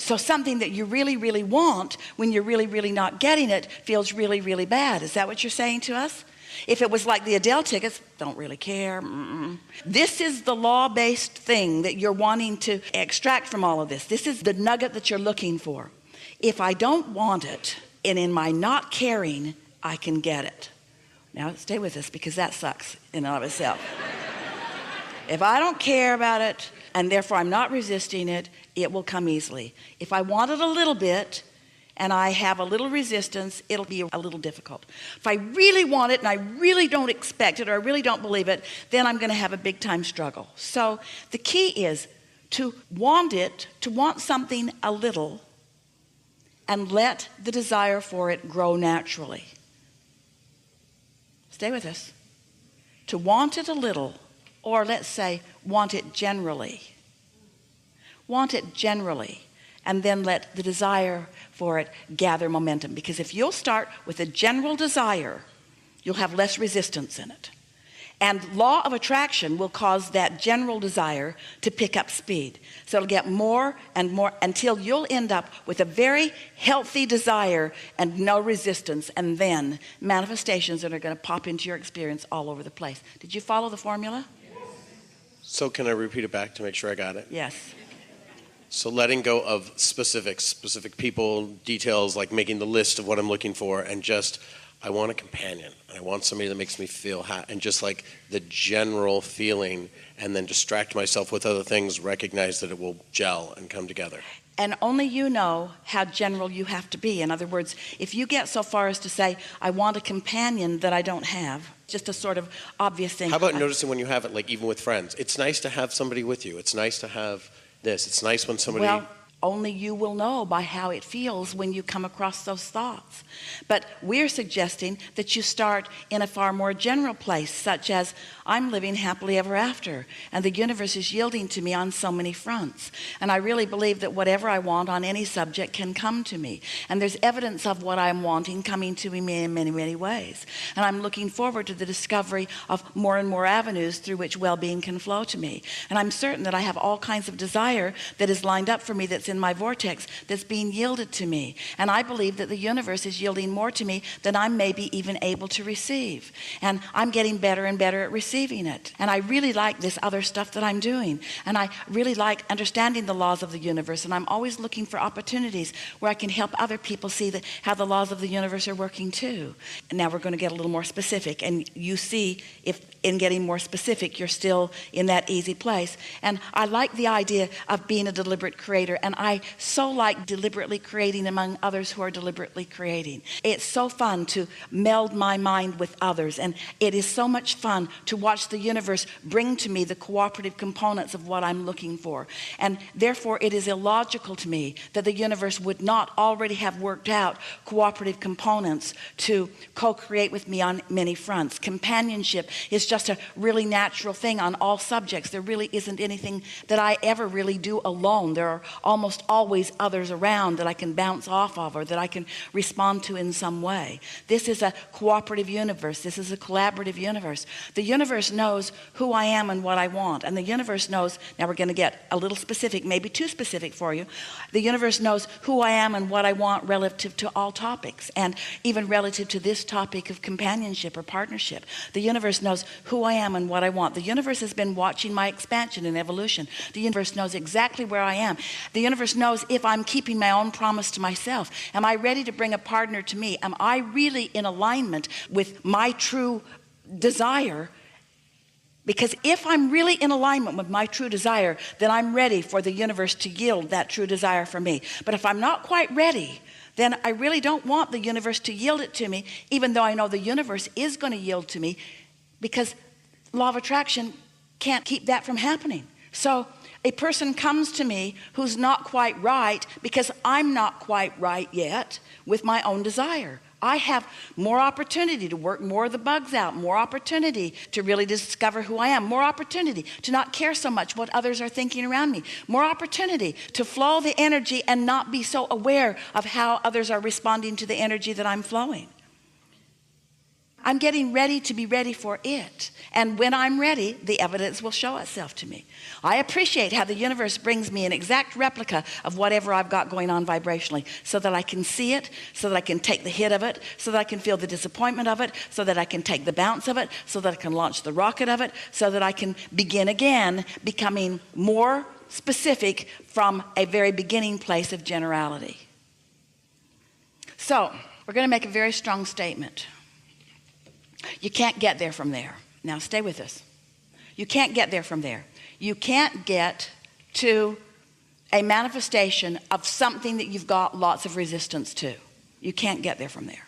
So something that you really, really want, when you're really, really not getting it, feels really, really bad. Is that what you're saying to us? If it was like the Adele tickets, don't really care. This is the law-based thing that you're wanting to extract from all of this. This is the nugget that you're looking for. If I don't want it, and in my not caring, I can get it. Now stay with us, because that sucks in and of itself. If I don't care about it, and therefore I'm not resisting it, it will come easily. If I want it a little bit, and I have a little resistance, it'll be a little difficult. If I really want it and I really don't expect it, or I really don't believe it, then I'm going to have a big time struggle. So the key is to want it, to want something a little, and let the desire for it grow naturally. Stay with us. To want it a little, or let's say want it generally. Want it generally. And then let the desire for it gather momentum. Because if you'll start with a general desire, you'll have less resistance in it. And law of attraction will cause that general desire to pick up speed. So it'll get more and more until you'll end up with a very healthy desire and no resistance. And then manifestations that are going to pop into your experience all over the place. Did you follow the formula? So can I repeat it back to make sure I got it? Yes. So letting go of specific people, details, like making the list of what I'm looking for, and just, I want a companion. I want somebody that makes me feel happy, and just like the general feeling, and then distract myself with other things, recognize that it will gel and come together. And only you know how general you have to be. In other words, if you get so far as to say, I want a companion that I don't have, just a sort of obvious thing. How about noticing when you have it, like even with friends? It's nice to have somebody with you. It's nice to have this. It's nice when somebody... Well, only you will know by how it feels when you come across those thoughts. But we're suggesting that you start in a far more general place, such as, I'm living happily ever after, and the universe is yielding to me on so many fronts. And I really believe that whatever I want on any subject can come to me. And there's evidence of what I'm wanting coming to me in many, many ways. And I'm looking forward to the discovery of more and more avenues through which well-being can flow to me. And I'm certain that I have all kinds of desire that is lined up for me, that's in my vortex, that's being yielded to me. And I believe that the universe is yielding more to me than I'm maybe even able to receive. And I'm getting better and better at receiving it. And I really like this other stuff that I'm doing. And I really like understanding the laws of the universe. And I'm always looking for opportunities where I can help other people see how the laws of the universe are working too. And now we're going to get a little more specific. And you see if in getting more specific, you're still in that easy place. And I like the idea of being a deliberate creator. And I so like deliberately creating among others who are deliberately creating. It's so fun to meld my mind with others. And it is so much fun to watch the universe bring to me the cooperative components of what I'm looking for. And therefore, it is illogical to me that the universe would not already have worked out cooperative components to co-create with me on many fronts. Companionship is just a really natural thing on all subjects. There really isn't anything that I ever really do alone. There are almost always others around that I can bounce off of, or that I can respond to in some way. This is a cooperative universe. This is a collaborative universe. The universe knows who I am and what I want. And the universe knows, now we're going to get a little specific, maybe too specific for you. The universe knows who I am and what I want relative to all topics, and even relative to this topic of companionship or partnership. The universe knows who I am and what I want. The universe has been watching my expansion and evolution. The universe knows exactly where I am. The universe knows if I'm keeping my own promise to myself. Am I ready to bring a partner to me? Am I really in alignment with my true desire? Because if I'm really in alignment with my true desire, then I'm ready for the universe to yield that true desire for me. But if I'm not quite ready, then I really don't want the universe to yield it to me, even though I know the universe is going to yield to me, because law of attraction can't keep that from happening. So a person comes to me who's not quite right because I'm not quite right yet with my own desire. I have more opportunity to work more of the bugs out, more opportunity to really discover who I am, more opportunity to not care so much what others are thinking around me, more opportunity to flow the energy and not be so aware of how others are responding to the energy that I'm flowing. I'm getting ready to be ready for it. And when I'm ready, the evidence will show itself to me. I appreciate how the universe brings me an exact replica of whatever I've got going on vibrationally, so that I can see it, so that I can take the hit of it, so that I can feel the disappointment of it, so that I can take the bounce of it, so that I can launch the rocket of it, so that I can begin again, becoming more specific from a very beginning place of generality. So, we're going to make a very strong statement. You can't get there from there. Now stay with us. You can't get there from there. You can't get to a manifestation of something that you've got lots of resistance to. You can't get there from there.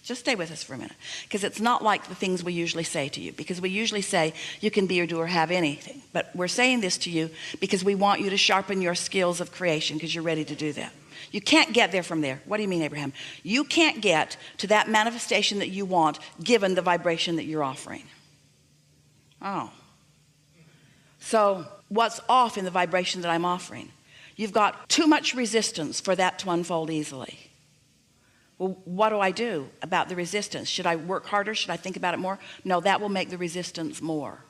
Just stay with us for a minute, because it's not like the things we usually say to you, because we usually say you can be or do or have anything, but we're saying this to you because we want you to sharpen your skills of creation, because you're ready to do that. You can't get there from there. What do you mean, Abraham? You can't get to that manifestation that you want given the vibration that you're offering. Oh. So what's off in the vibration that I'm offering? You've got too much resistance for that to unfold easily. Well, what do I do about the resistance? Should I work harder? Should I think about it more? No, that will make the resistance more.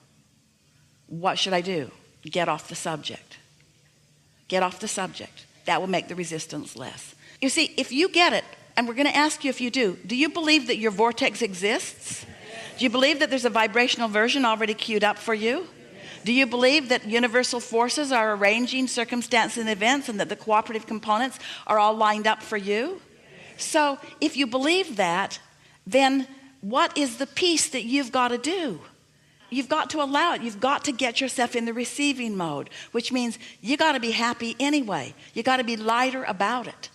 What should I do? Get off the subject. Get off the subject. That will make the resistance less. You see, if you get it, and we're going to ask you if you do you believe that your vortex exists? Do you believe that there's a vibrational version already queued up for you? Do you believe that universal forces are arranging circumstances and events, and that the cooperative components are all lined up for you? So if you believe that, then what is the piece that you've got to do? You've got to allow it. You've got to get yourself in the receiving mode, which means you got to be happy anyway. You got to be lighter about it.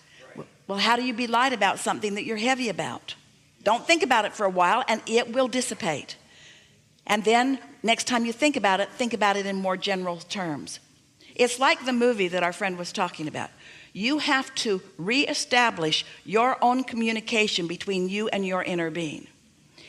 Well, how do you be light about something that you're heavy about? Don't think about it for a while, and it will dissipate. And then next time you think about it in more general terms. It's like the movie that our friend was talking about. You have to reestablish your own communication between you and your inner being.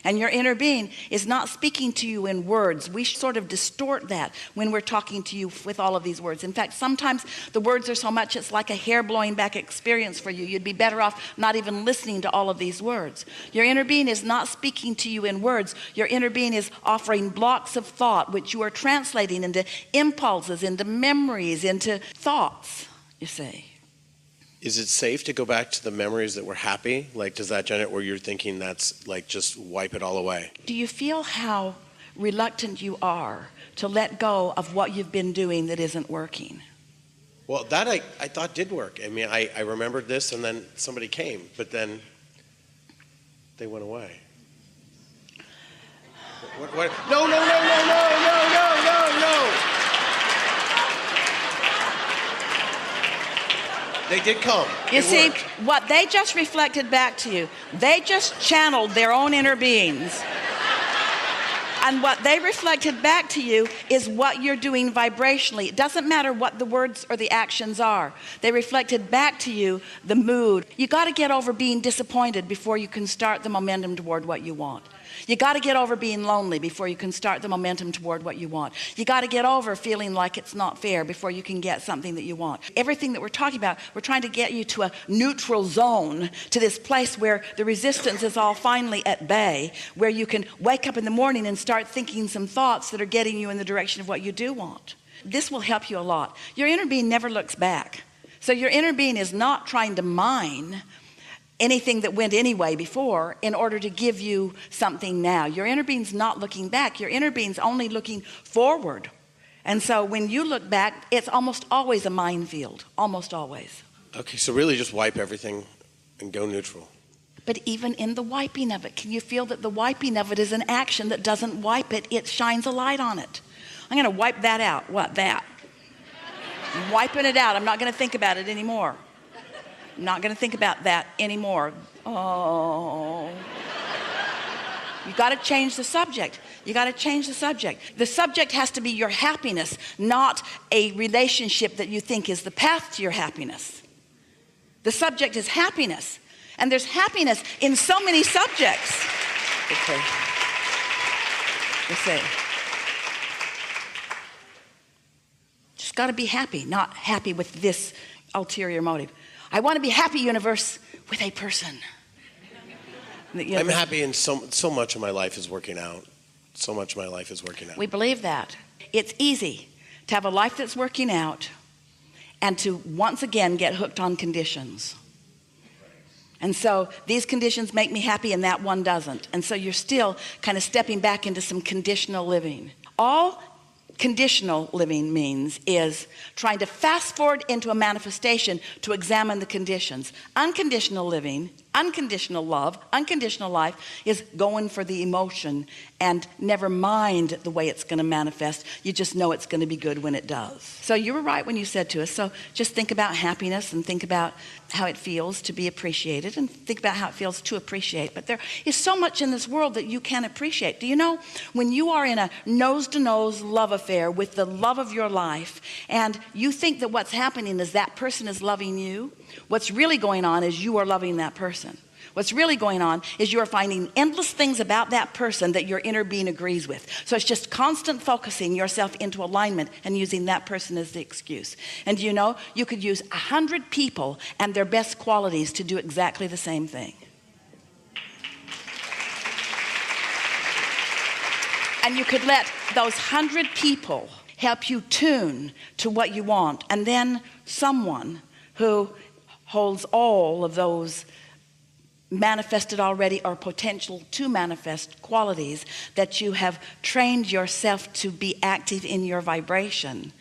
And your inner being is not speaking to you in words. We sort of distort that when we're talking to you with all of these words. In fact, sometimes the words are so much it's like a hair blowing back experience for you. You'd be better off not even listening to all of these words. Your inner being is not speaking to you in words. Your inner being is offering blocks of thought, which you are translating into impulses, into memories, into thoughts, you see. Is it safe to go back to the memories that were happy? Like, does that generate where you're thinking that's like just wipe it all away? Do you feel how reluctant you are to let go of what you've been doing that isn't working? Well, that I thought did work. I mean, I remembered this, and then somebody came, but then they went away. What? No. They did come. You see, what they just reflected back to you, they just channeled their own inner beings. And what they reflected back to you is what you're doing vibrationally. It doesn't matter what the words or the actions are. They reflected back to you the mood. You got to get over being disappointed before you can start the momentum toward what you want. You got to get over being lonely before you can start the momentum toward what you want. You got to get over feeling like it's not fair before you can get something that you want. Everything that we're talking about, we're trying to get you to a neutral zone, to this place where the resistance is all finally at bay, where you can wake up in the morning and start thinking some thoughts that are getting you in the direction of what you do want. This will help you a lot. Your inner being never looks back. So your inner being is not trying to mine anything that went anyway before in order to give you something now. Your inner being's not looking back. Your inner being's only looking forward. And so when you look back, it's almost always a minefield. Almost always. Okay, so really just wipe everything and go neutral. But even in the wiping of it, can you feel that the wiping of it is an action that doesn't wipe it? It shines a light on it. I'm going to wipe that out. What? That. I'm wiping it out. I'm not going to think about it anymore. I'm not going to think about that anymore. Oh. You got to change the subject. You got to change the subject. The subject has to be your happiness, not a relationship that you think is the path to your happiness. The subject is happiness. And there's happiness in so many subjects. Okay. Let's see. Just got to be happy, not happy with this ulterior motive. I want to be happy, universe, with a person. I'm happy, and so much of my life is working out. So much of my life is working out. We believe that. It's easy to have a life that's working out and to once again get hooked on conditions. And so these conditions make me happy and that one doesn't. And so you're still kind of stepping back into some conditional living. All conditional living means is trying to fast forward into a manifestation to examine the conditions. Unconditional living, unconditional love, unconditional life is going for the emotion and never mind the way it's going to manifest. You just know it's going to be good when it does. So you were right when you said to us, so just think about happiness and think about how it feels to be appreciated and think about how it feels to appreciate. But there is so much in this world that you can appreciate. Do you know when you are in a nose-to-nose love affair with the love of your life and you think that what's happening is that person is loving you, what's really going on is you are loving that person. What's really going on is you're finding endless things about that person that your inner being agrees with. So it's just constant focusing yourself into alignment and using that person as the excuse. And you know, you could use 100 people and their best qualities to do exactly the same thing. And you could let those 100 people help you tune to what you want. And then someone who holds all of those manifested already or potential to manifest qualities that you have trained yourself to be active in your vibration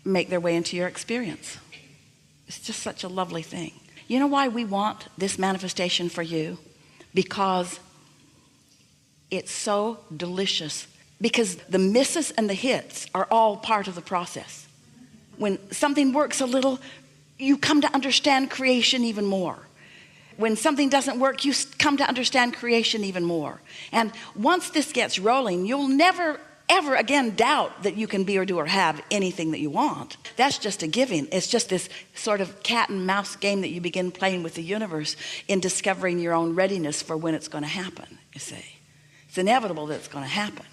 make their way into your experience. It's just such a lovely thing. You know why we want this manifestation for you? Because it's so delicious. Because the misses and the hits are all part of the process. When something works a little, you come to understand creation even more. When something doesn't work, you come to understand creation even more. And once this gets rolling, you'll never, ever again doubt that you can be or do or have anything that you want. That's just a giving. It's just this sort of cat and mouse game that you begin playing with the universe in discovering your own readiness for when it's going to happen, you see. It's inevitable that it's going to happen.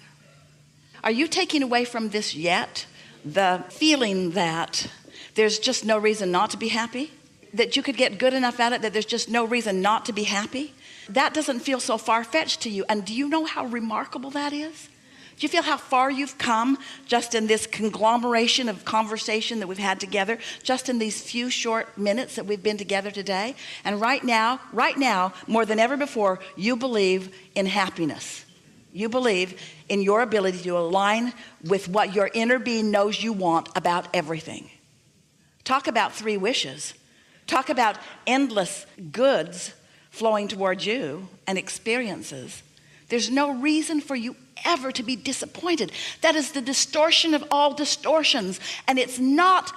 Are you taking away from this yet the feeling that there's just no reason not to be happy? That you could get good enough at it that there's just no reason not to be happy? That doesn't feel so far-fetched to you. And do you know how remarkable that is? Do you feel how far you've come just in this conglomeration of conversation that we've had together, just in these few short minutes that we've been together today? And right now, more than ever before, you believe in happiness. You believe in your ability to align with what your inner being knows you want about everything. Talk about 3 wishes. Talk about endless goods flowing towards you and experiences. There's no reason for you ever to be disappointed. That is the distortion of all distortions. And it's not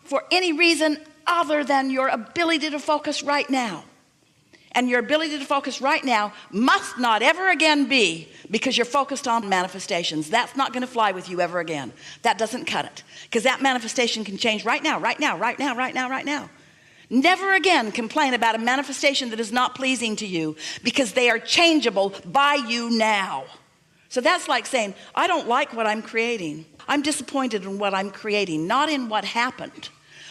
for any reason other than your ability to focus right now. And your ability to focus right now must not ever again be because you're focused on manifestations. That's not going to fly with you ever again. That doesn't cut it. Because that manifestation can change right now, right now, right now, right now, right now. Never again complain about a manifestation that is not pleasing to you because they are changeable by you now. So that's like saying, I don't like what I'm creating. I'm disappointed in what I'm creating, not in what happened.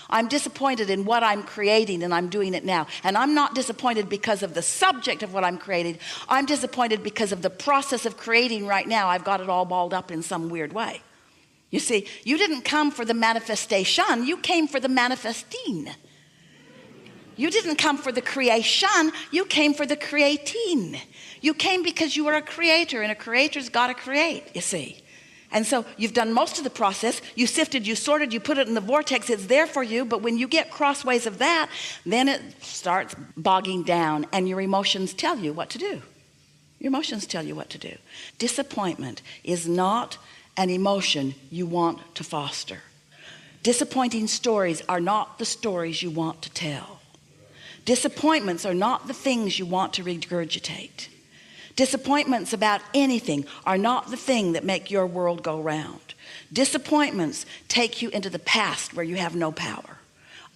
I'm disappointed in what I'm creating and I'm doing it now. And I'm not disappointed because of the subject of what I'm creating. I'm disappointed because of the process of creating right now. I've got it all balled up in some weird way. You see, you didn't come for the manifestation, you came for the manifesting. You didn't come for the creation, you came for the creating. You came because you are a creator, and a creator's got to create, you see. And so you've done most of the process. You sifted, you sorted, you put it in the vortex. It's there for you. But when you get crossways of that, then it starts bogging down and your emotions tell you what to do. Your emotions tell you what to do. Disappointment is not an emotion you want to foster. Disappointing stories are not the stories you want to tell. Disappointments are not the things you want to regurgitate. Disappointments about anything are not the thing that make your world go round. Disappointments take you into the past where you have no power.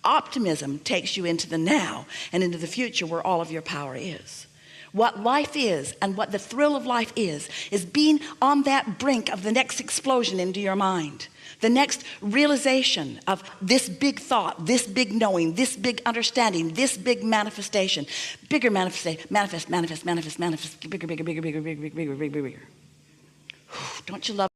Optimism takes you into the now and into the future where all of your power is. What life is and what the thrill of life is being on that brink of the next explosion into your mind. The next realization of this big thought, this big knowing, this big understanding, this big manifestation. Bigger manifest, bigger. Don't you love